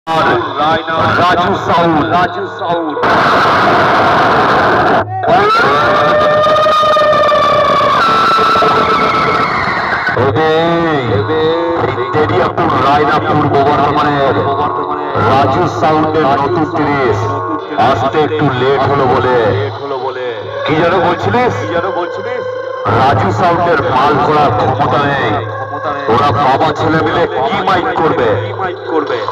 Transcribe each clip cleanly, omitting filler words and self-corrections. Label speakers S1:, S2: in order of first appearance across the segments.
S1: Raju sound Deriyapur রায়নাপুর বর্ধমানের রাজু সাউন্ডের নতুন তিরিশ আসতে একটু লেট হলো বলে কি যেন বলছিলিস রাজু সাউন্ডের মাল করার ক্ষমতা নেই। ওরা বাবা ছেলে মিলে কি মাইক করবে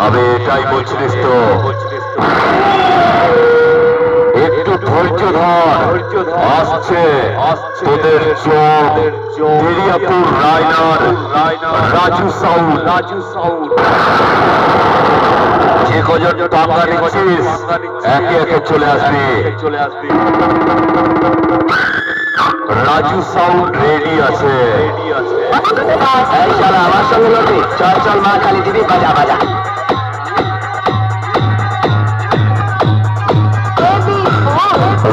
S1: আমি এটাই বলছিলিস তো। একটু ধৈর্য ধর, আসছে তোদের চোখ দেরিয়াপুর রায়নার রাজু সাউন্ড। যে কজন টাকা নিচ্ছিস একে একে চলে আসবি। রাজু সাউন্ড রেডি আছে। আমার সঙ্গে লড়বি? চল মা কালী দিদি, বাজা।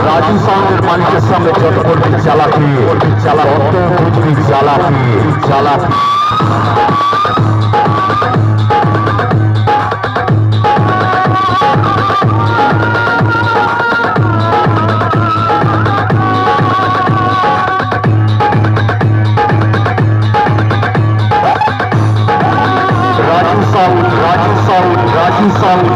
S1: রাজু সাউন্ডের মালিকের সামনে যত করবি চালাকি অত বুঝবি চালাকি। রাজু সাউন্ড